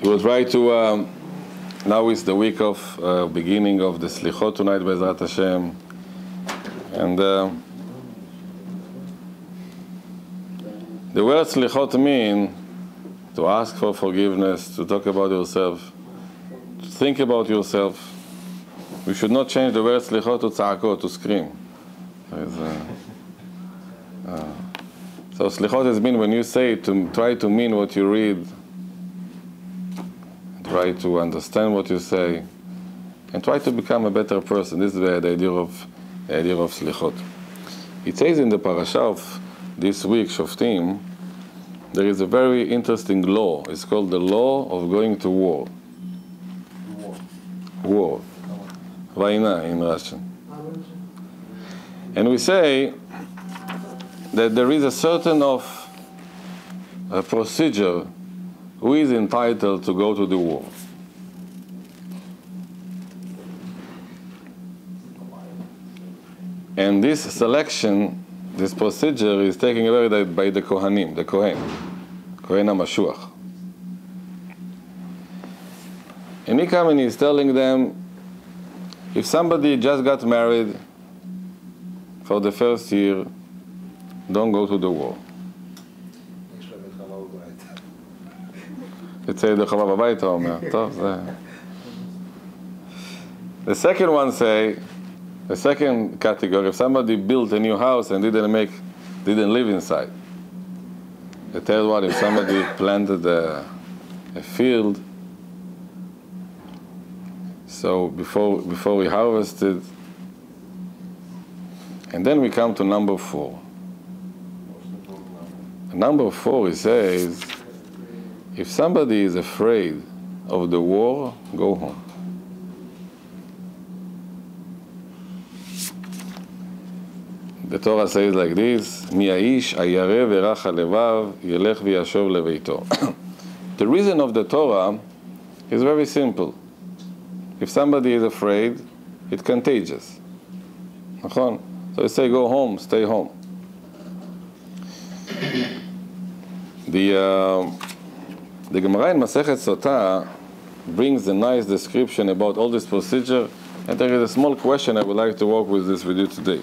We will try to, now is the week of beginning of the Slichot tonight, Be'ezrat Hashem. And the word Slichot mean to ask for forgiveness, to talk about yourself, to think about yourself. We should not change the word Slichot to tza'akot, to scream. So Slichot has been when you say it, to try to mean what you read, try to understand what you say, and try to become a better person. This is the idea of Slichot. It says in the parasha of this week, Shoftim, there is a very interesting law. It's called the law of going to war. War. Vaina in Russian. And we say that there is a certain of a procedure who is entitled to go to the war. And this selection, this procedure is taken away by the Kohanim, the Kohen HaMashuach. And he comes and he's telling them, if somebody just got married for the first year, don't go to the war. The second one say, the second category, if somebody built a new house and didn't live inside. The third one, if somebody planted a field, so before we harvested. And then we come to number 4. Number 4, he says, if somebody is afraid of the war, go home. The Torah says like this, Mi haish hayareh v'rach halevav yelech v'yashov leveito. The reason of the Torah is very simple. If somebody is afraid, it's contagious. So you say, go home, stay home. The Gemara in Masechet Sotah brings a nice description about all this procedure, and there is a small question I would like to walk with this with you today.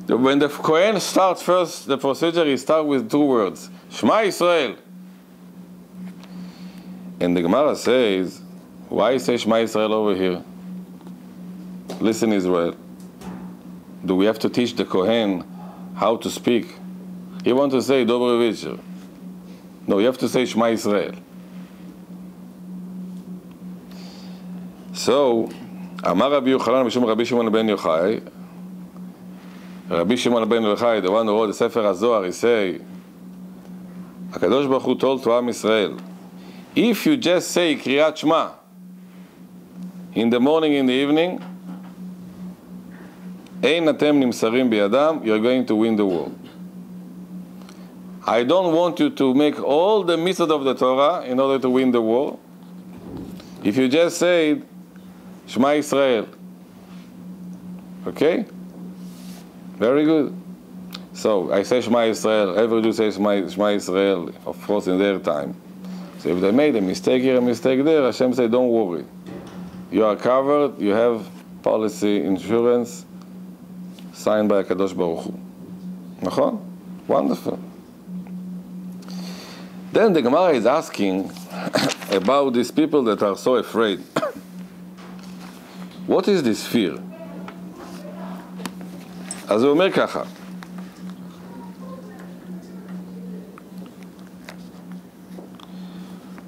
When the Kohen starts first the procedure, he starts with 2 words, Shema Yisrael. And the Gemara says, why say Shema Yisrael over here? Listen, Israel. Do we have to teach the Kohen how to speak? He wants to say Dobre Večer. No, you have to say Shema Yisrael. So, Amar Rabbi Yochanan Mishum Rabbi Shimon ben Yochai. Rabbi Shimon ben Yochai, the one who wrote the Sefer HaZohar, he say, HaKadosh Baruch Hu told to Am Yisrael, if you just say Kriyat Shema in the morning, in the evening, Ein atem nimsarim biyadam, you're going to win the war. I don't want you to make all the mitzvot of the Torah in order to win the war. If you just say Shema Yisrael, okay? Very good. So I say Shema Yisrael, every Jew says Shema Yisrael, of course in their time. So if they made a mistake here, a mistake there, Hashem say, don't worry. You are covered, you have policy insurance signed by HaKadosh Baruch Hu. Nachon? Wonderful. Then the Gemara is asking about these people that are so afraid. What is this fear? אז הוא אומר ככה,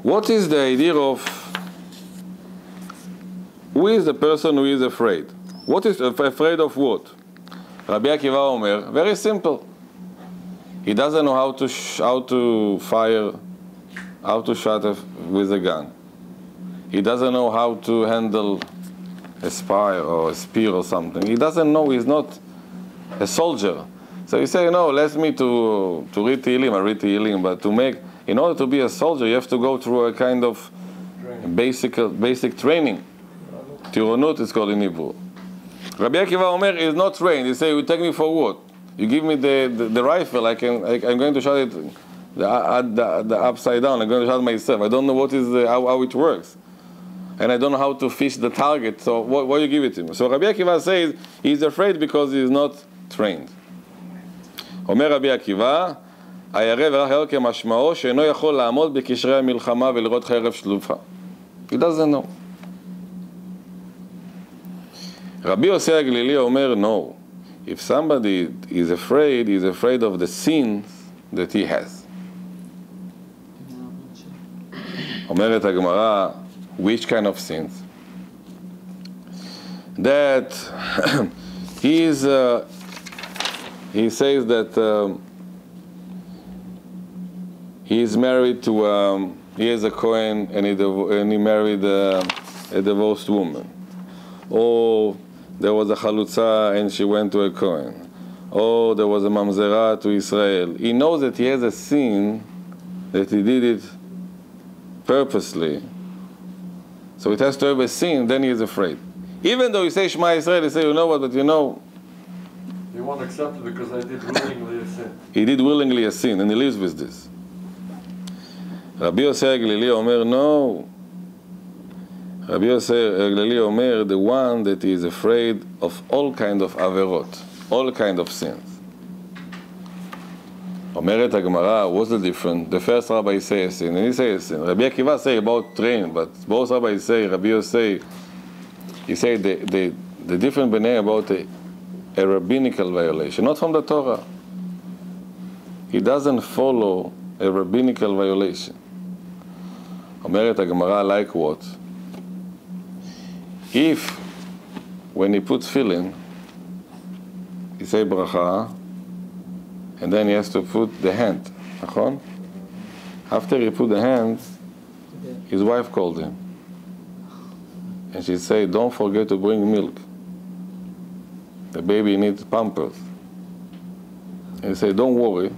what is the idea of who is the person who is afraid? What is afraid of what? Rabbi Akiva Omer, very simple. He doesn't know how to fire, how to shoot with a gun. He doesn't know how to handle a spear or a spear or something. He doesn't know, he's not a soldier. So you say, no, let me to read Tehillim, I read Tehillim, but in order to be a soldier, you have to go through a kind of basic training. Tironut is called in Hebrew. Rabbi Akiva Omer is not trained. He say, you take me for what? You give me the rifle, I'm going to shoot it the upside down. I'm going to shot myself. I don't know what is how it works, and I don't know how to fish the target. So what do you give it to him? So Rabbi Akiva says he's afraid because he's not trained. אומר רבי עקיבא, הירא ורח כמשמעו שאינו יכול לעמוד בקשרי המלחמה ולראות חרב שלופה. He doesn't know. רבי יוסי הגלילי אומר, no. If somebody is afraid, he's afraid of the sins that he has. אומרת הגמרא, which kind of sins? That he says that he is married to, he is a Kohen and he married a divorced woman. Or there was a Chalutza and she went to a Kohen. Or there was a Mamzera to Israel. He knows that he has a sin, that he did it purposely. So it has to have a sin, then he is afraid. Even though you say Shema Israel, you say, you know what, but you know, he won't accept it because I did willingly a sin. He did willingly a sin, and he lives with this. Rabbi Yossi הגלילי אומר, no. Rabbi Yossi הגלילי אומר, the one that is afraid of all kind of averot, all kind of sins. אומרת הגמרא, what's the difference? The first rabbi say a sin, and he say a sin. Rabbi Akiva say about train, but both rabbis say, Rabbi Yossi, he say the difference between about a rabbinical violation, not from the Torah. He doesn't follow a rabbinical violation. אומרת הגמרא, like what? If, when he puts tefillin, he say bracha, and then he has to put the hand, נכון? After he put the hand, his wife called him. And she said, don't forget to bring milk. The baby needs pampers. And he said, don't worry.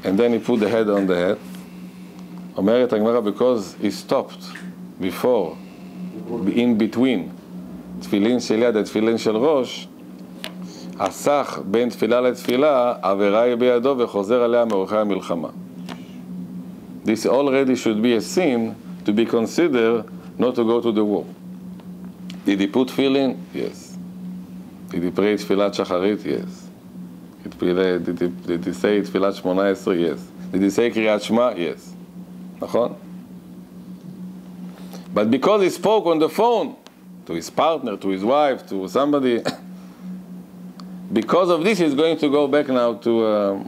And then he put the head on the head. אומרת הגמרא, because he stopped before, in between, תפילין של יד ותפילין של ראש, הסך בין תפילה לתפילה, עבירה היא בידו וחוזר עליה מאורחי המלחמה. This already should be a sin to be considered not to go to the war. Did he put tefillin? Yes. Did he pray תפילת שחרית? Yes. Did he say תפילת 18? Yes. Did he say קריאת שמע? Yes. נכון? But because he spoke on the phone to his partner, to his wife, to somebody, because of this he's going to go back now to,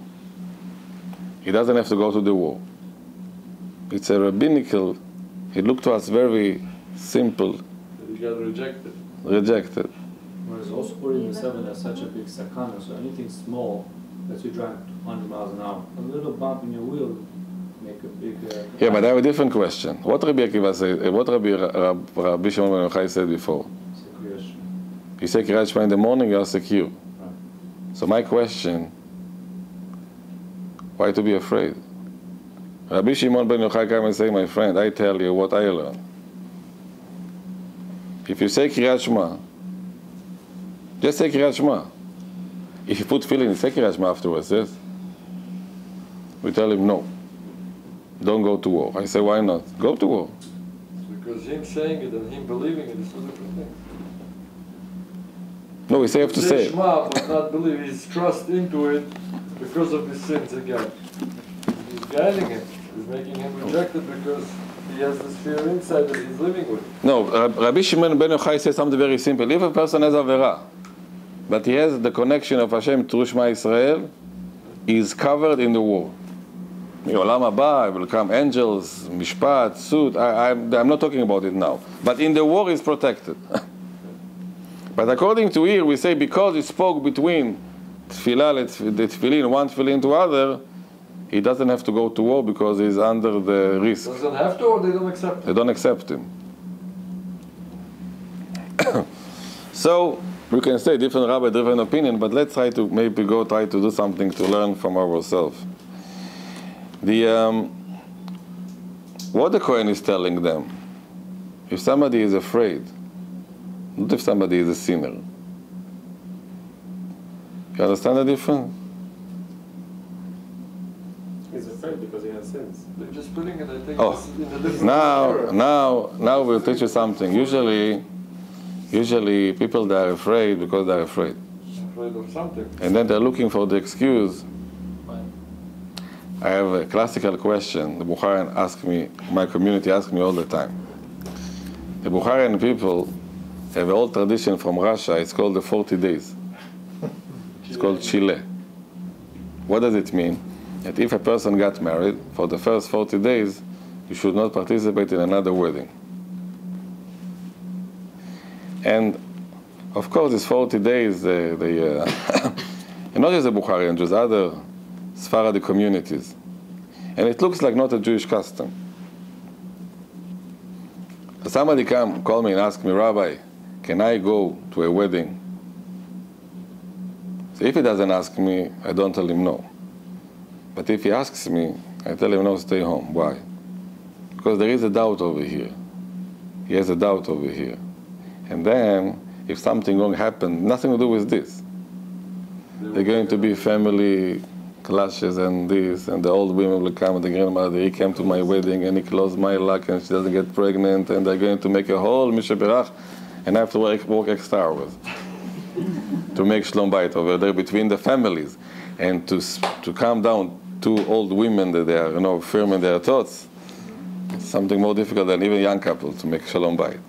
he doesn't have to go to the war. It's a rabbinical, it looked to us very simple. He got rejected. Rejected. Whereas also 47 is such a big sakana, so anything small that you drive 200 miles an hour, a little bump in your wheel make a big... Yeah, but I have a different question. What Rabbi Akiva said, what Rabbi Shimon ben Yochai said before? He said Kriyat Shema in the morning, you are secure. Right. So my question, why to be afraid? Rabbi Shimon ben Yochai came and say, my friend, I tell you what I learned. If you say Kriyat Shema, just say Kriyat Shema. If you put tefillin, say Kriyat Shema afterwards, yes? We tell him, no. Don't go to war. I say, why not? Go to war. Because him saying it and him believing it is two different things. No, we say you have to say it. Shema, but not believe. He's trust into it because of his sins again. He's guiding him. He's making him reject it because he has this fear inside that he's living with. No, Rabbi Shimon ben Yochai says something very simple. If a person has avera, but he has the connection of Hashem through Shema Israel, he is covered in the war. Olam haba, will come angels, mishpat, suit. I'm not talking about it now. But in the war, he's protected. But according to here, we say because he spoke between tefillah, the tefillin, one tefillin to other, he doesn't have to go to war because he's under the risk. Doesn't have to, or they don't accept him? They don't accept him. So we can say different rabbi, different opinion, but let's try to maybe try to do something to learn from ourselves. What the Kohen is telling them, if somebody is afraid, not if somebody is a sinner. You understand the difference? He's afraid because he has sins. They're just putting it, I think, Oh, in a different era. now we'll teach you something. Usually people, they are afraid because they are afraid. Afraid of something. And then they're looking for the excuse. I have a classical question. The Bukharian ask me, my community asks me all the time. The Bukharian people have an old tradition from Russia. It's called the 40 days. It's called Chile. What does it mean? That if a person got married, for the first 40 days, you should not participate in another wedding. And of course, these 40 days, and not just the Bukharian, just other Sephardi communities. And it looks like not a Jewish custom. Somebody call me and ask me, Rabbi, can I go to a wedding? So if he doesn't ask me, I don't tell him no. But if he asks me, I tell him no, stay home. Why? Because there is a doubt over here. He has a doubt over here. And then, if something wrong happened, nothing to do with this. They're going to be family clashes and this, and the old women will come, and the grandmother, he came to my wedding and he closed my luck and she doesn't get pregnant, and they're going to make a whole mishaberach, and I have to work extra hours to make shalom bayit over there between the families, and to calm down two old women that they are, firm in their thoughts. It's something more difficult than even young couples to make shalom bayit.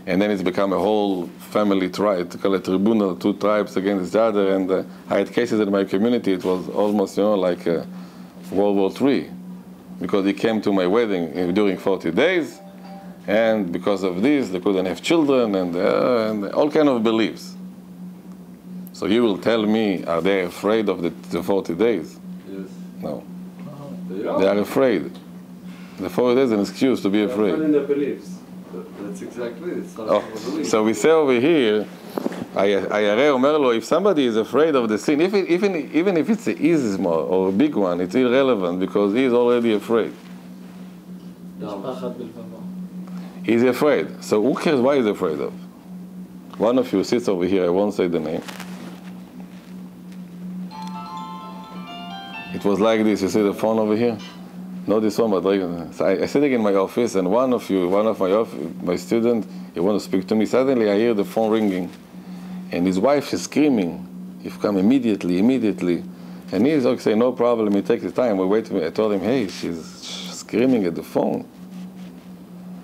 And then it's become a whole family tribe, to call it tribunal, two tribes against each other. And I had cases in my community, it was almost, like World War III. Because he came to my wedding during 40 days, and because of this, they couldn't have children, and all kind of beliefs. So you will tell me, are they afraid of the 40 days? Yes. No. They They are afraid. The 40 days is an excuse to be afraid. In their beliefs. That's exactly it. It's not Oh, so we say over here, if somebody is afraid of the sin, even if it's an easy small or a big one, it's irrelevant because he is already afraid. He's afraid. So who cares what he's afraid of? One of you sits over here, I won't say the name. It was like this, you see the phone over here? Not this one, but so I sitting in my office, and one of my students, he wants to speak to me. Suddenly I hear the phone ringing, and his wife is screaming, "You've come immediately." And he's like saying, "No problem." He takes his time. We wait. I told him, "Hey, she's screaming at the phone.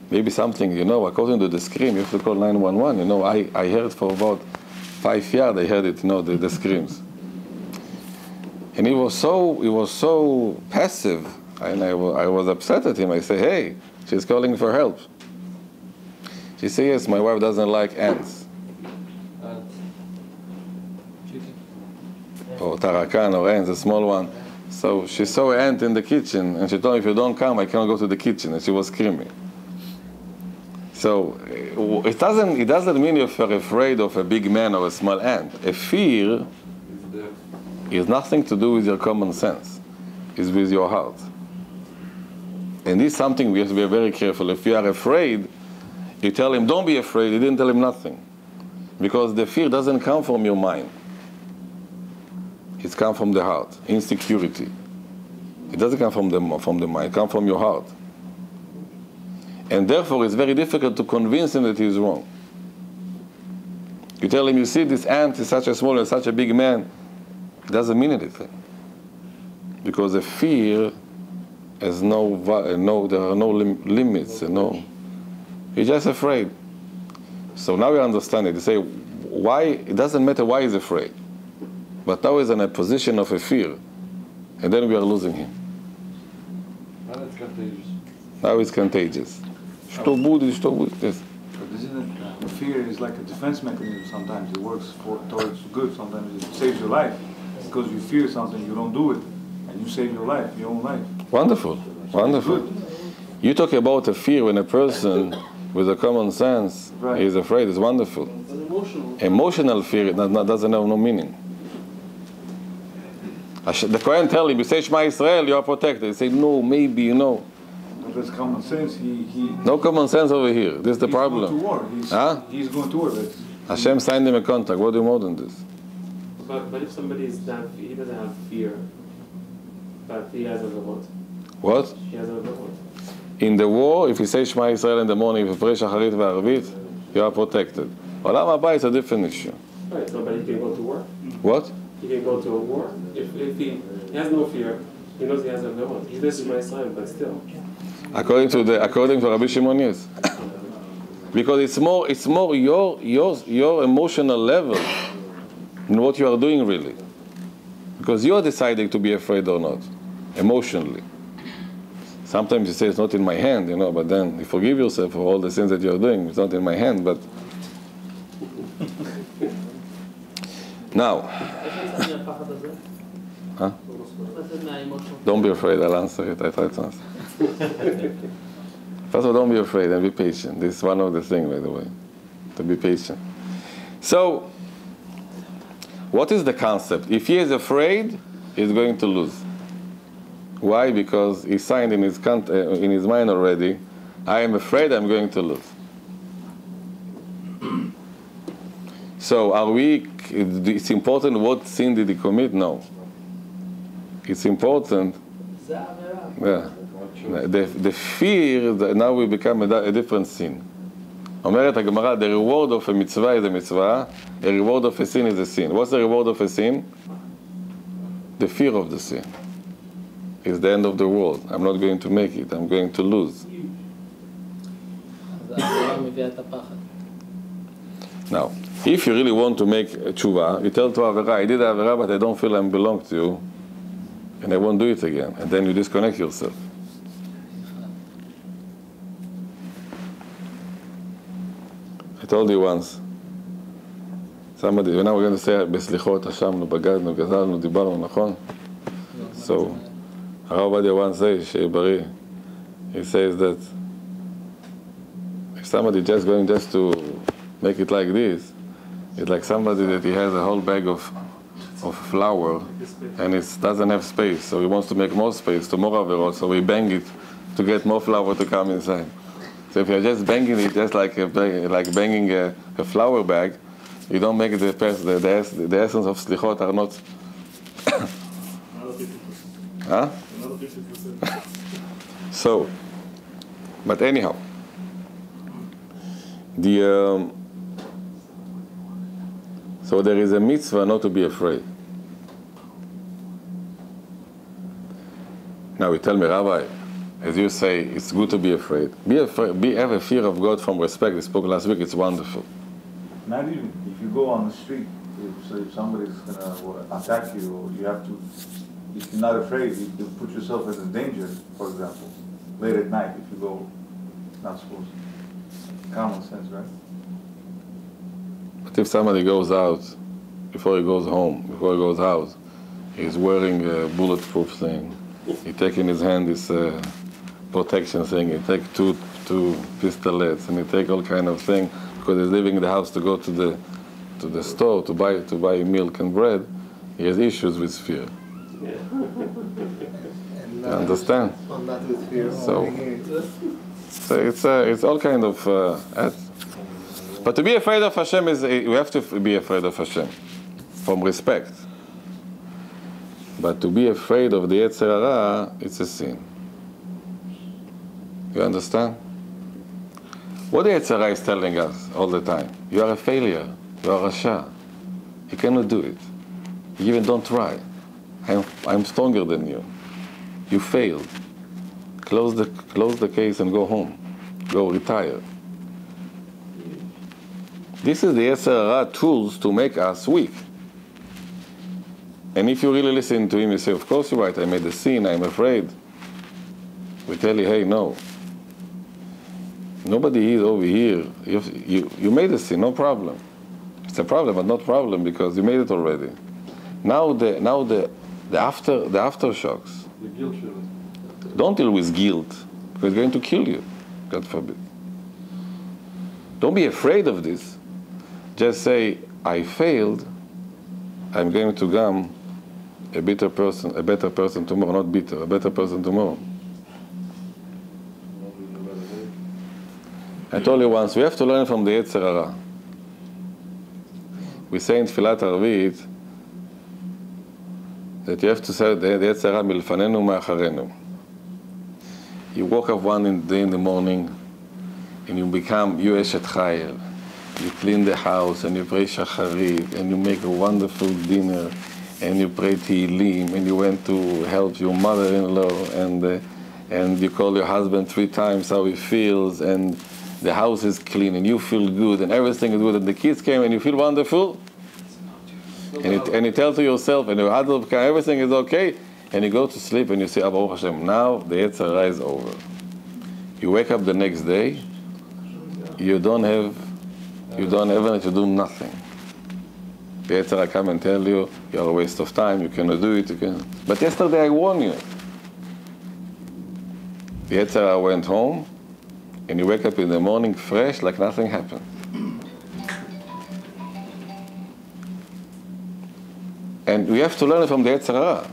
Maybe something, according to the scream, you have to call 911. I heard for about 5 yards. I heard it, the screams." And he was so passive. And I was upset at him. I say, "Hey, she's calling for help." She said, "Yes, my wife doesn't like ants." Or tarakan or ants, a small one. So she saw an ant in the kitchen, and she told me, "If you don't come, I cannot go to the kitchen." And she was screaming. So it doesn't mean if you're afraid of a big man or a small ant. A fear is nothing to do with your common sense. It's with your heart. And this is something we have to be very careful. If you are afraid, you tell him, "Don't be afraid." You didn't tell him nothing. Because the fear doesn't come from your mind. It comes from the heart. Insecurity. It doesn't come from the mind. It comes from your heart. And therefore, it's very difficult to convince him that he is wrong. You tell him, "You see, this ant is such a small and such a big man." It doesn't mean anything. Because the fear has there are no limits. He's just afraid. So now we understand it. You say, why? It doesn't matter why he's afraid. But now he's in a position of a fear. And then we are losing him. Now it's contagious. Now it's contagious. Yes. But isn't it, fear is like a defense mechanism sometimes. It works towards good. Sometimes it saves your life. Because you fear something, you don't do it. And you save your life, your own life. Wonderful. Wonderful. You talk about a fear when a person with a common sense is afraid. It's wonderful. Emotional fear doesn't have no meaning. The Kohen tell him, "You say Shema Yisrael, you are protected." He say, "No, maybe, But that's common sense. No common sense over here. This is the problem. He's going to war. He's going to war. Hashem signed him a contract. What do you more than this? But if somebody is deaf, he doesn't have fear. But he has a vote. What? He has a vote. In the war, if you say Shema Yisrael in the morning, if you pray Shacharit ve'Arvit, you are protected. Olam Haba is a different issue. Right, so but he can go to war. What? He can go to a war. If he has no fear, he knows he has a vote. He does Shema Yisrael, but still. According to Rabbi Shimon, yes. Because it's more your emotional level than what you are doing really. Because you are deciding to be afraid or not, emotionally. Sometimes you say it's not in my hand, but then you forgive yourself for all the sins that you are doing. It's not in my hand, but now. Huh? Don't be afraid, I'll answer it. I try to answer. First of all, don't be afraid and be patient. This is one of the things, by the way, to be patient. So, what is the concept? If he is afraid, he's going to lose. Why? Because he signed in his mind already, I am afraid I'm going to lose. So it's important what sin did he commit? No. It's important, the fear, now we become a different sin. אומרת הגמרא, the reward of a mitzvah is a mitzvah, a reward of a sin is a sin. What's the reward of a sin? The fear of the sin. It's the end of the world. I'm not going to make it. I'm going to lose. Now, if you really want to make a tshuva, you tell to Avera, I did Avera, but I don't feel I belong to you, and I won't do it again. And then you disconnect yourself. I told you once, somebody, now we're going to say, בסליחות, אשמנו, בגדנו, גזלנו, דיברנו, נכון? So, הרב עובדיה once says, שיהיה בריא, he says that if somebody just going to make it like this, it's like somebody that he has a whole bag of flour and it doesn't have space, so he wants to make more space to more averot, so we bang it to get more flour to come inside. So if you're just banging it, just like banging a flour bag, you don't make it the essence of slichot are not. Huh? So, but anyhow, so there is a mitzvah not to be afraid. Now you tell me, Rabbi, as you say, it's good to be afraid. Have a fear of God from respect. We spoke last week. It's wonderful. Not even if you go on the street. If somebody's gonna attack you, or you have to. If you're not afraid, you put yourself in danger. For example, late at night, if you go, not supposed to. Common sense, right? But if somebody goes out before he goes home, before he goes out, he's wearing a bulletproof thing. He take in his hand this protection thing. He take two pistolets, and he take all kind of thing because he's leaving the house to go to the store to buy milk and bread. He has issues with fear. Yeah. You understand? Not with fear. So it's all kind of. But to be afraid of Hashem we have to be afraid of Hashem from respect. But to be afraid of the Yetzer Hara, it's a sin. You understand? What the Yetzer Hara is telling us all the time? You are a failure. You are a Rasha. You cannot do it. You even don't try. I'm stronger than you. You failed. Close the case and go home. Go retire. This is the Yetzer Hara tools to make us weak. And if you really listen to him, you say, of course you're right, I made a sin, I'm afraid. We tell you, hey, no. Nobody is over here. You made a sin, no problem. It's a problem, but not problem because you made it already. Now the aftershocks. The guilt feeling. Don't deal with guilt, because it's going to kill you, God forbid. Don't be afraid of this. Just say, I failed, I'm going to become a better person tomorrow, not bitter, a better person tomorrow. I told you once, we have to learn from the Yetzer Hara. We say in Tfilat Arvit, that you have to say, the Yetzer Hara milfanenu ma'acharenu. You woke up one day in the morning, and you become Eshet Chayil. You clean the house, and you pray Shacharit, and you make a wonderful dinner, and you pray Tehillim, and you went to help your mother-in-law, and you call your husband 3 times how he feels, and the house is clean, and you feel good, and everything is good, and the kids came, and you feel wonderful. And you tell to yourself, and your husband, everything is okay, and you go to sleep, and you say, Baruch Hashem, now the Yetzer Hara is over. You wake up the next day, you don't have to do nothing. The Yetzer Hara come and tell you, you're a waste of time, you cannot do it, But yesterday I warned you. The Yetzer Hara went home, and you wake up in the morning fresh, like nothing happened. And we have to learn from the Yetzer Hara.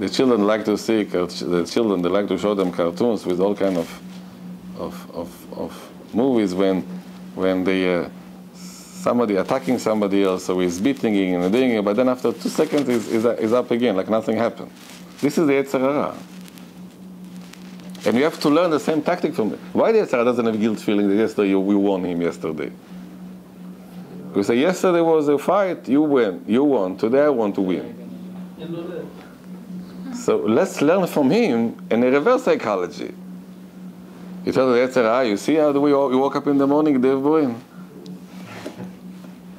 The children like to see, they like to show them cartoons with all kind of movies when they somebody attacking somebody else, so he's beating him and doing it, but then after 2 seconds is up again, like nothing happened. This is the Yetzer Hara. And you have to learn the same tactic from it. Why the Yetzer Hara doesn't have guilt feeling that yesterday we won him yesterday? We say, yesterday was a fight, you won, today I want to win. So let's learn from him in a reverse psychology. You tell the Yetzer Hara, you see how you woke up in the morning, Dev,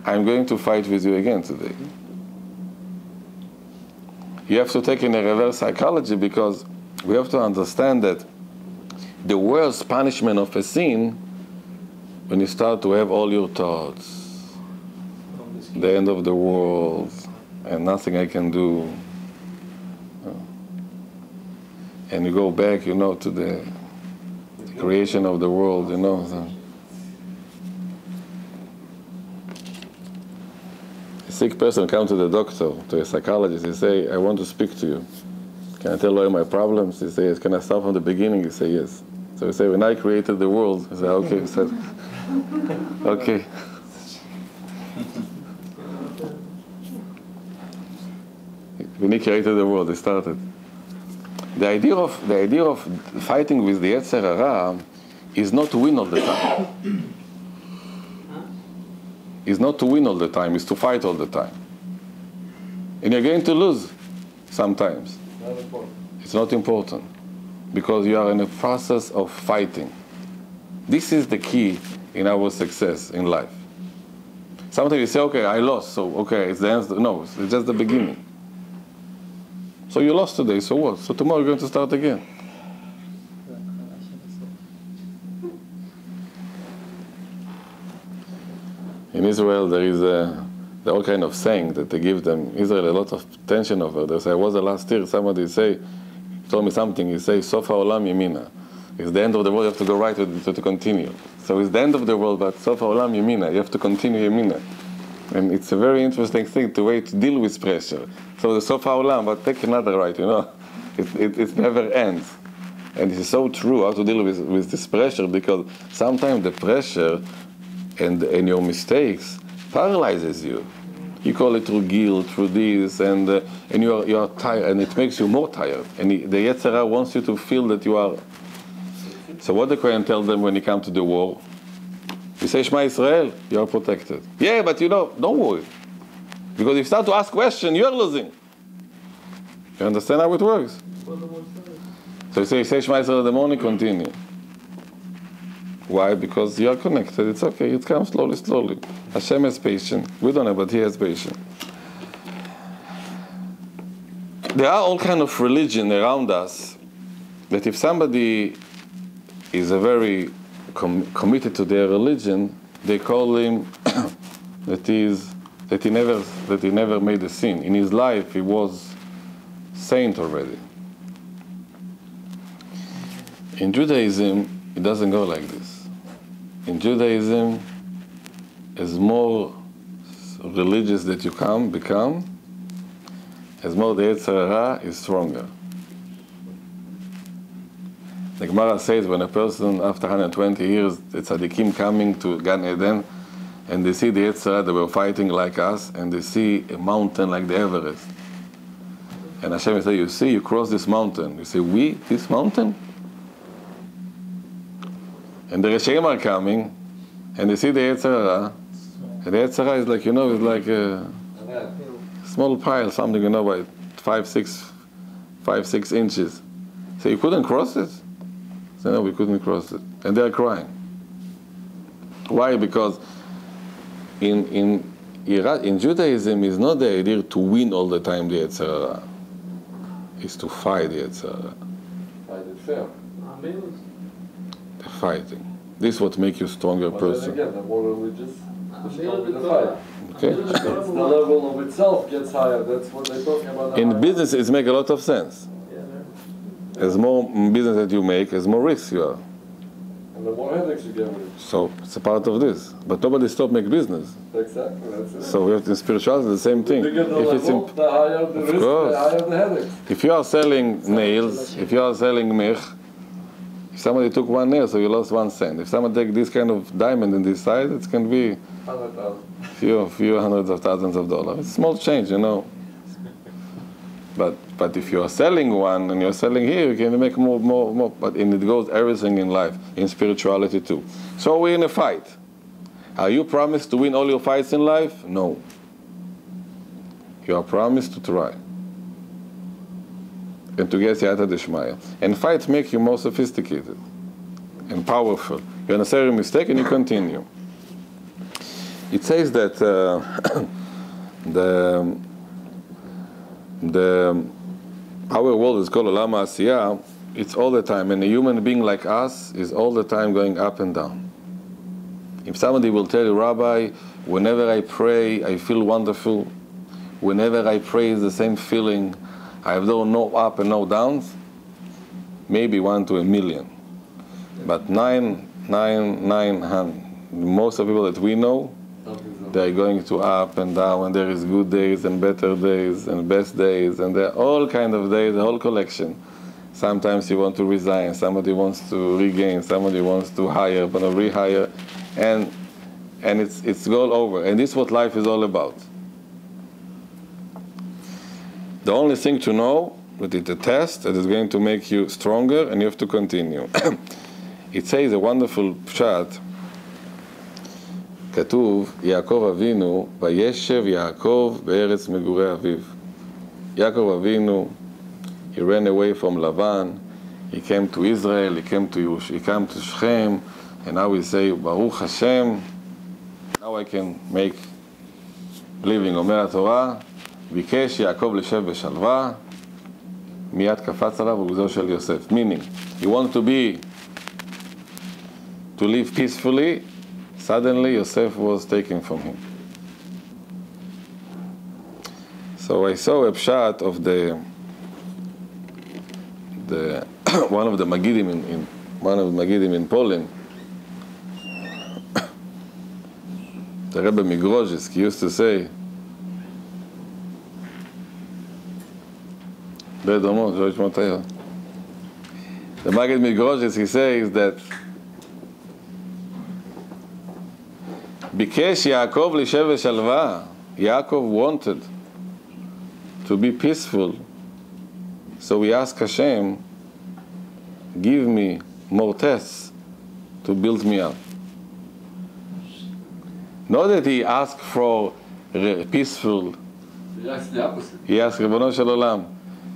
I'm going to fight with you again today. You have to take in a reverse psychology, because we have to understand that the worst punishment of a sin, when you start to have all your thoughts, the end of the world, and nothing I can do. And you go back, to the creation of the world, A sick person comes to the doctor, to a psychologist, he say, I want to speak to you. Can I tell you my problems? He says, can I start from the beginning? He say, yes. So he say, when I created the world, he said, okay. He said, okay. When he created the world, he started. The idea of fighting with the Yetzer Hara is not to win all the time. It's not to win all the time, it's to fight all the time. And you're going to lose sometimes. It's not important, because you are in a process of fighting. This is the key in our success in life. Sometimes you say, okay, I lost, so okay, it's the end. No, it's just the beginning. So you lost today, so what? So tomorrow you're going to start again. In Israel, there is all kind of saying that they give them, Israel, a lot of tension over. They say, I was the last year, somebody told me something, he say, Sof ha'olam yemina. It's the end of the world, you have to go right to continue. So it's the end of the world, but Sof ha'olam yemina, you have to continue yemina. And it's a very interesting thing, the way to deal with pressure. So the Sof ha'olam, but take another right, it never ends. And it's so true how to deal with this pressure, because sometimes the pressure and your mistakes paralyzes you. You call it through guilt, through this, and you are tired, and it makes you more tired. And the Yetzer Hara wants you to feel that you are. So what the Kohen tells them when you come to the war? You say, Shema Israel, you are protected. Yeah, but don't worry. Because if you start to ask questions, you are losing. You understand how it works? So you say Shema Israel in the morning, continue. Why? Because you are connected. It's okay. It comes slowly, slowly. Hashem has patience. We don't know, but He has patience. There are all kinds of religion around us that if somebody is a very committed to their religion, they call him that he never made a sin. In his life, he was saint already. In Judaism, it doesn't go like this. In Judaism, as more religious that you become, as more the Yetzer Hara is stronger. The Gemara says when a person, after 120 years, the tzaddikim coming to Gan Eden, and they see the Yetzirah, they were fighting like us, and they see a mountain like the Everest. And Hashem will say, you see, you cross this mountain. You say, we? This mountain? And the Reshaim are coming, and they see the Yetzirah, and the Yetzirah is like, it's like a small pile, something, by 5-6 inches. So you couldn't cross it? So no, we couldn't cross it. And they're crying. Why? Because in Judaism, it's not the idea to win all the time the Yetzirah. It's to fight the Yetzirah. Fight it fair. The fighting. This is what makes you a stronger person. Then again, the more religious, the stronger the fight. Okay. It's the level of itself gets higher. That's what they're talking about. In business, it makes a lot of sense. As more business that you make, as more risks you are. And the more headaches you get with it. So it's a part of this. But nobody stop make business. Exactly, that's it. So we have to in spirituality the same thing. The bigger the level, the higher the risk, the higher the headaches. If you are selling nails, if you are selling milk, if somebody took one nail, so you lost 1 cent. If someone take this kind of diamond in this side, it can be 100,000. few hundreds of thousands of dollars. It's small change, But if you are selling one and you're selling here, you can make more. But it goes everything in life, in spirituality too. So we're in a fight. Are you promised to win all your fights in life? No. You are promised to try. And to get Siyata Deshmaya. And fights make you more sophisticated and powerful. You understand your mistake and you continue. It says that our world is called Olam Asiyah. It's all the time, and a human being like us is all the time going up and down. If somebody will tell you, Rabbi, whenever I pray, I feel wonderful. Whenever I pray, it's the same feeling. I have no up and no downs. Maybe 1 to 1,000,000. But 900. Most of the people that we know, they are going to up and down, and there is good days and better days and best days, and there are all kind of days, the whole collection. Sometimes you want to resign, somebody wants to regain, somebody wants to hire, but not rehire, and it's all over. And this is what life is all about. The only thing to know that it's a test that is going to make you stronger, and you have to continue. It says a wonderful pshat. כתוב, יעקב אבינו, וישב יעקב בארץ מגורי אביו. Yaakov Avinu, he ran away from Lavan, he came to Israel, he came to Shechem, and now we say, Baruch Hashem, now I can make living. אומר התורה, ביקש יעקב לשב בשלווה, מיד קפץ עליו וגזו של יוסף. Meaning, he wanted to live peacefully. Suddenly, Yosef was taken from him. So I saw a pshat of the one of the Magidim in Poland. The Rebbe Migrozhisk used to say, the Magid Migrozhisk, he says that ביקש יעקב לשב בשלווה. Yaakov wanted to be peaceful, so we asked Hashem, give me more tests to build me up. Not that he asked for peaceful. He asked the opposite. He asked, Ribono Shel Olam,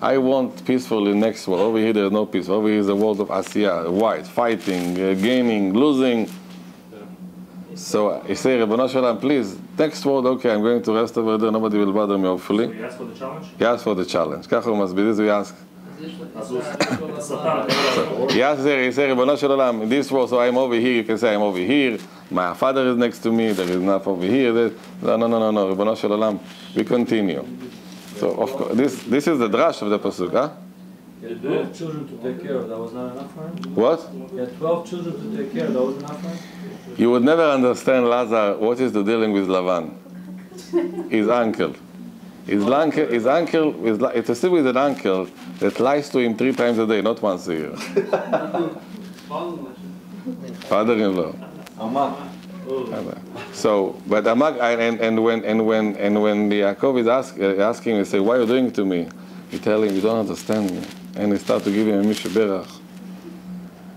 I want peaceful in the next world. Over here there is no peace. Over here is a world of Asiyah, white, fighting, gaining, losing. So he said, Ribono Shel Olam, please, next world, okay, I'm going to rest over there, nobody will bother me, hopefully. So he asked for the challenge? He asked for the challenge. ככה הוא מסביר, this we ask. He asked there, he said, Ribono Shel Olam, in this world, so I'm over here, you can say I'm over here, my father is next to me, there is enough over here. No, Ribono Shel Olam, we continue. So, of course, this is the drash of the pasuk, huh? He had 12 children to take care of, that was not enough for him? What? He had 12 children to take care of, that was enough for him? You would never understand, Lazar, what is the dealing with Lavan. His uncle. It's to still with an uncle that lies to him 3 times a day, not once a year. Father-in-law. So, but and when the Yaakov is asking, he say, "Why are you doing it to me?" He tell him, "You don't understand me," and he start to give him a mishberach.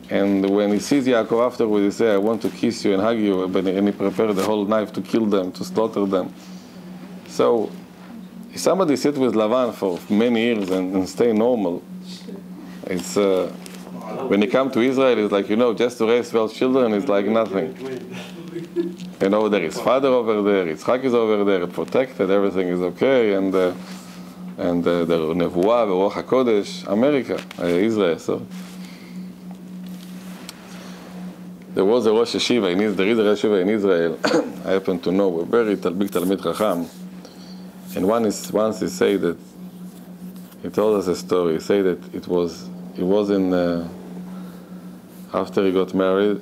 And when he sees Yaakov afterwards, he say, "I want to kiss you and hug you," and he prepared the whole knife to kill them, to slaughter them. So, if somebody sit with Lavan for many years and stay normal, it's when he come to Israel, it's like, just to raise 12 children is like nothing. There is father over there, Yitzhak is over there, protected, everything is okay, and the Nevuah, Ruach HaKodesh, America, Israel. So there was a Rosh Yeshiva there is a Rosh Yeshiva in Israel. I happen to know, a very big Talmid Chacham, and once he said that, he told us a story. He said that he was in after he got married,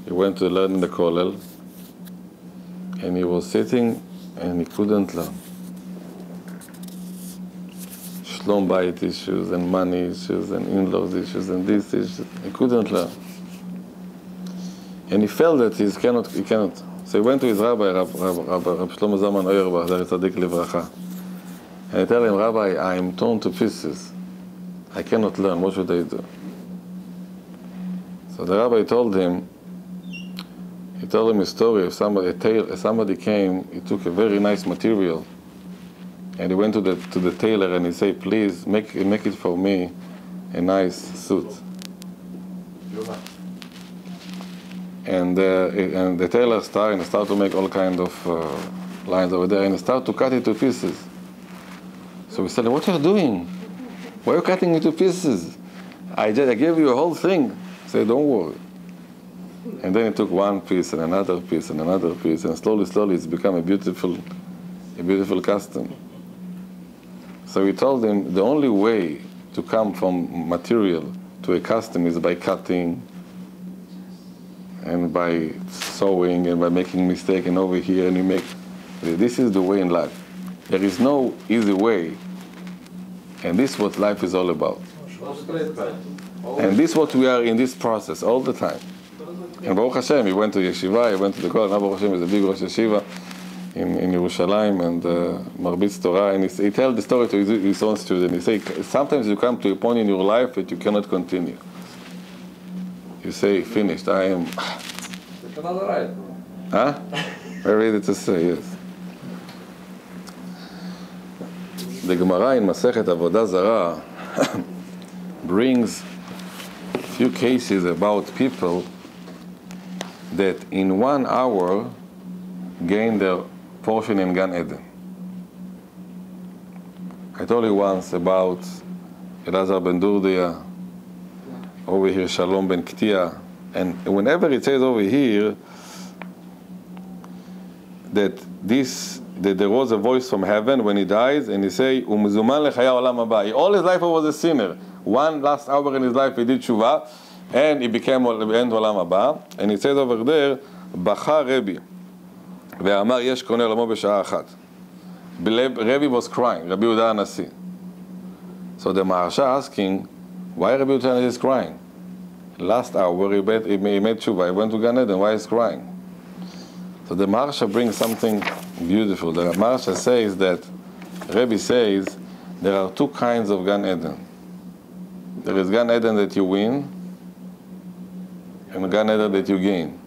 he went to learn in the kollel, and he was sitting and he couldn't learn. Shlom bayit issues and money issues and in-laws issues and these issues. He couldn't learn. And he felt that he cannot. So he went to his rabbi, Rab Shlomo Zalman Auerbach, Zeh Tzadik Livracha. And he told him, "Rabbi, I am torn to pieces. I cannot learn. What should I do?" So the rabbi told him a story of somebody came, he took a very nice material, and he went to the tailor and he said, "Please make it for me a nice suit." And the tailor started to make all kind of lines over there, and he started to cut it to pieces. So he said, "What are you doing? Why are you cutting it to pieces? I gave you a whole thing." He said, "Don't worry." And then he took one piece and another piece and another piece, and slowly it's become a beautiful custom. So he told him the only way to come from material to a custom is by cutting and by sewing and by making mistake, and over here and you make. This is the way in life. There is no easy way, and this is what life is all about. And this is what we are in this process all the time. And Baruch Hashem, he went to yeshiva, he went to the kollel. Now Baruch Hashem is a big Rosh Yeshiva in Yerushalayim, and Marbitz Torah. And he tells the story to his own student. He says, sometimes you come to a point in your life that you cannot continue. You say, "Finished, I am..." Huh? Very easy to say, yes. The Gemara in Masechet Avodah Zarah brings a few cases about people that in 1 hour gain their portion in Gan Eden. I told you once about Elazar ben Durdia, over here Shalom ben Ktia, and whenever it says over here that there was a voice from heaven when he dies, and he say, "U'mzuman lechaya olam haba." All his life he was a sinner. One last hour in his life he did tshuva, and he became end olam haba. And it says over there, "Bacha Rebbe, ve'amar yesh koneh olamo b'shעה achat." Rebbe was crying, Rabbi Yehuda Hanassi. So the Maharsha asking, why Rabbi Yehuda Hanassi is crying? Last hour he made tshuva, he went to Gan Eden, why is crying? So the Maharsha brings something beautiful. The Maharsha says that, Rebbe says, there are two kinds of Gan Eden. There is Gan Eden that you win, and Gan Eden that you gain.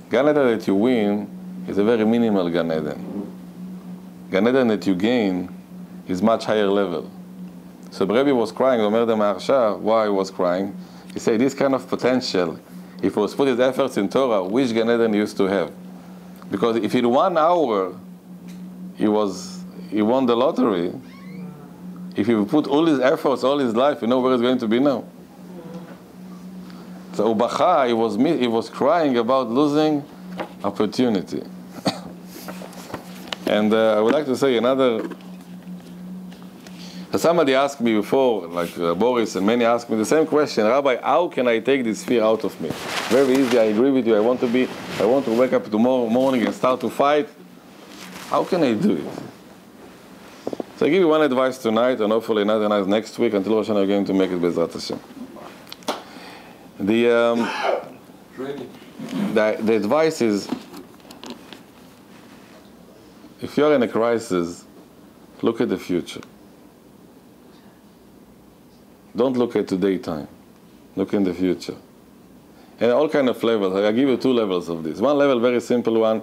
Gan Eden that you win is a very minimal Gan Eden. Gan Eden that you gain is much higher level. So Rebbe was crying, Omer the Maharsha, why he was crying? He said, this kind of potential, if he was put his efforts in Torah, which Gan Eden he used to have? Because if in 1 hour he won the lottery, if he put all his efforts, all his life, you know where he's going to be now. So Ubacha, he was crying about losing opportunity. And I would like to say another. Somebody asked me before, like Boris, and many asked me the same question, Rabbi, how can I take this fear out of me? Very easy, I agree with you. I want to wake up tomorrow morning and start to fight. How can I do it? So I give you one advice tonight, and hopefully another next week. Until Rosh Hashanah, I'm going to make it Bezrat Hashem. training. The advice is, if you're in a crisis, look at the future. Don't look at today time. Look in the future. And all kind of levels. I'll give you two levels of this. One level, very simple one.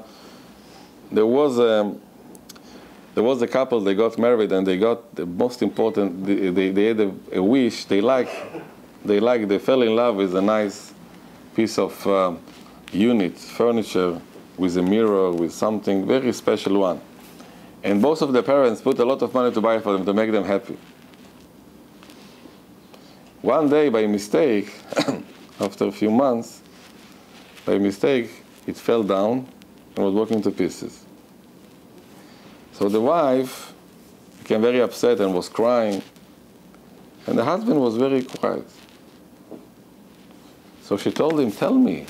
There was a couple, they got married and they got the most important, they had a wish, they fell in love with a nice piece of unit, furniture, with a mirror, with something very special one. And both of the parents put a lot of money to buy for them, to make them happy. One day, by mistake, after a few months, by mistake, it fell down and was broken to pieces. So the wife became very upset and was crying, and the husband was very quiet. So she told him, tell me,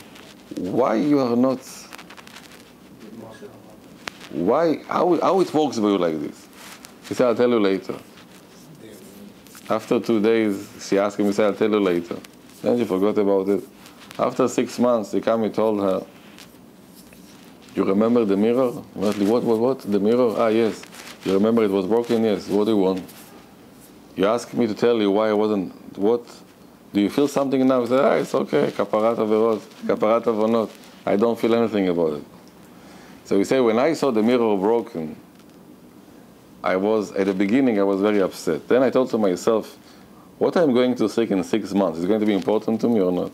why you are not, how it works for you like this? He said, I'll tell you later. After 2 days, she asked him, he said, I'll tell you later. Then she forgot about it. After 6 months, he came and told her, you remember the mirror? What? The mirror? Ah, yes. You remember it was broken? Yes. What do you want? You asked me to tell you why I wasn't, what? Do you feel something now? I said, it's okay. Kaparat averot, kaparat avonot. I don't feel anything about it. So he said, when I saw the mirror broken, at the beginning, I was very upset. Then I thought to myself, what I'm going to seek in 6 months, is it going to be important to me or not?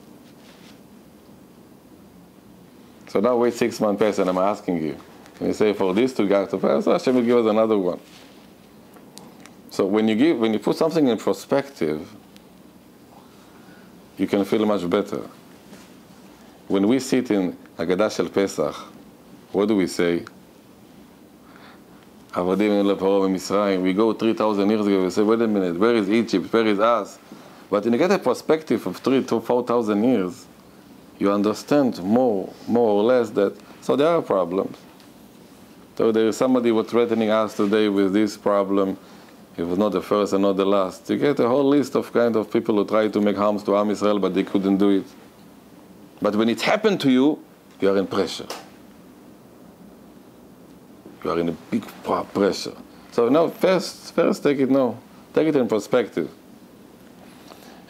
So now wait 6 months pass and I'm asking you. And you say, for this to get to pass, Hashem will give us another one. So when you put something in perspective, you can feel much better. When we sit in Haggadah Shel Pesach, what do we say? We go 3,000 years ago, we say, wait a minute, where is Egypt, where is us? But when you get a perspective of 3,000 to 4,000 years, you understand more or less that, so there are problems. So there is somebody who was threatening us today with this problem. It was not the first and not the last. You get a whole list of kind of people who try to make harms to Am Israel, but they couldn't do it. But when it happened to you, you are in pressure. You are in a big pressure. So now, first take it in perspective.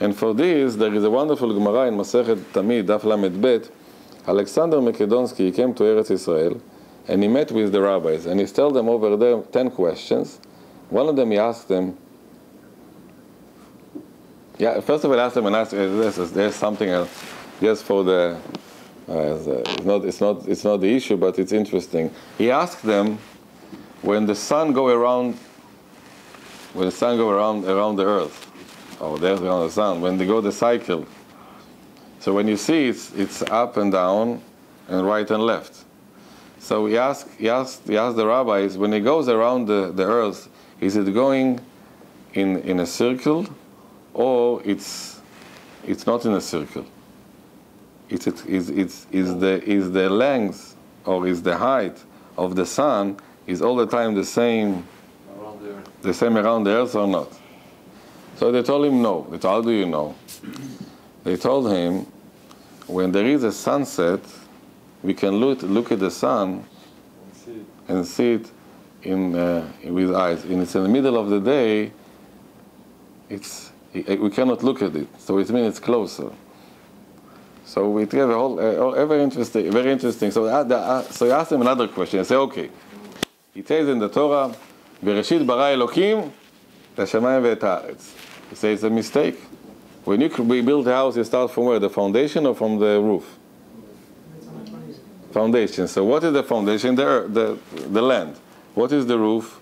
And for this, there is a wonderful Gemara in Masechet Tamid, Daf Lamed Bet. Alexander Makedonsky, he came to Eretz Israel, and he met with the rabbis, and he told them over there 10 questions. One of them, he asked them, first of all, asked them, and asked, there's something else, just for the, it's not the issue, but it's interesting. He asked them, when the sun go around the earth, or the earth around the sun, when they go the cycle, so when you see it's up and down, and right and left. So he asked the rabbis, when it goes around the earth, is it going in a circle, or it's not in a circle? Is the length or is the height of the sun is all the time the same around the earth or not? So they told him no. They told, how do you know? They told him, when there is a sunset, we can look at the sun and see it with eyes. And it's in the middle of the day. We cannot look at it. So it means it's closer. So we have very interesting. So he asked him another question. He said, okay. It says in the Torah, "Bereshit bara Elokim hashamayim ve'et haaretz." He says it's a mistake. When you build a house, you start from where? The foundation or from the roof? Foundation. So what is the foundation? The land. What is the roof?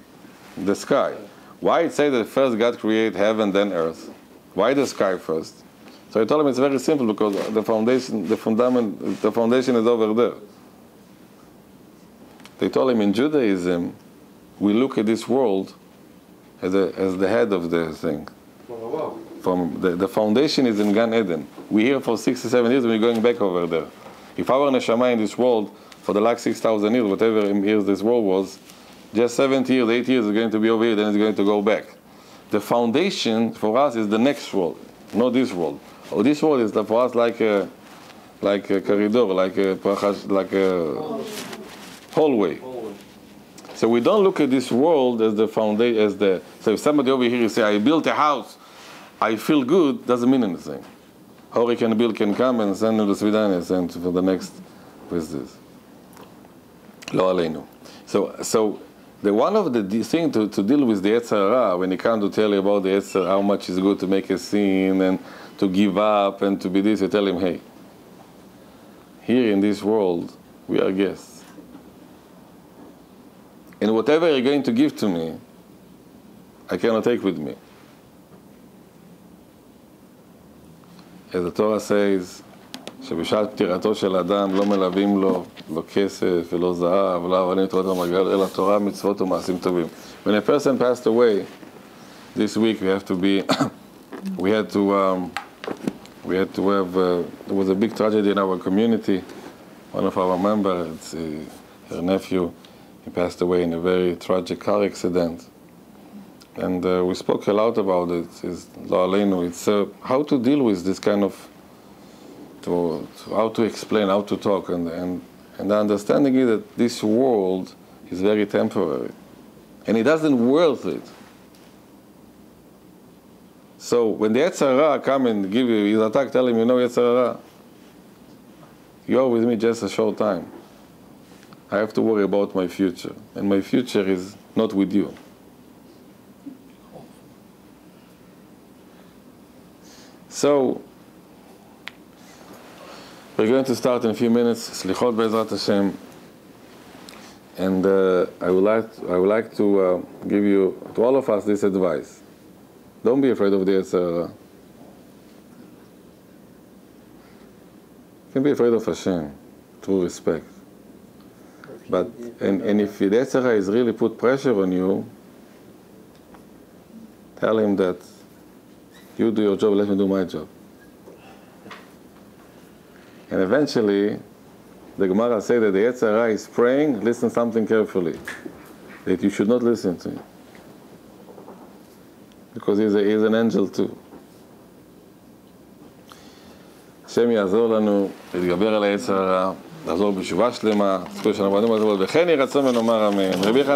The sky. Why it says that first God created heaven, then earth? Why the sky first? So I told him it's very simple, because the foundation is over there. They told him in Judaism, we look at this world as the head of the thing. From the foundation is in Gan Eden. We're here for 67 years and we're going back over there. If our neshama in this world for the last 6,000 years, whatever years this world was, just 70 years, 8 years is going to be over here, then it's going to go back. The foundation for us is the next world, not this world. This world is for us like like a corridor, like a hallway. So we don't look at this world as the foundation, so if somebody over here say, I built a house, I feel good, doesn't mean anything. Hurricane Bill can come and send him to Sweden and for the next visit. Lo aleinu. So the one of the thing to deal with the Yetzer Hara, when he comes to tell you about the Yetzer, how much it's good to make a sin and to give up and to be this, you tell him, hey, here in this world, we are guests. And whatever you're going to give to me, I cannot take with me. As the Torah says, שבשעת פטירתו של אדם לא מלווים לו לא כסף ולא זהב ולא אבנים תורת המרגל אלא תורה מצוות ומעשים טובים. When a person passed away this week, we had to have there was a big tragedy in our community. One of our members, her nephew, he passed away in a very tragic car accident, and we spoke a lot about it. It's how to deal with this kind of how to explain, how to talk, and the understanding is that this world is very temporary, and it doesn't worth it. So when the Yetzer Hara come and give you his attack, tell him, you know, Yetzer Hara, you are with me just a short time. I have to worry about my future, and my future is not with you. So we're going to start in a few minutes, Slichot Be'ezrat Hashem, and I would like to give you, to all of us, this advice. Don't be afraid of the Yetzer Hara. You can be afraid of Hashem, true respect. But and if the Yetzer Hara is really put pressure on you, tell him that you do your job, let me do my job. And eventually, the Gemara says that the Yetzer Hara is praying, listen something carefully, that you should not listen to him. Because he's an angel too. השם יעזור לנו להתגבר על היצר הרע, לעזור בתשובה שלמה, זכו שאנחנו עדים על זה, וכן יהי רצון ונאמר אמן. רבי חנן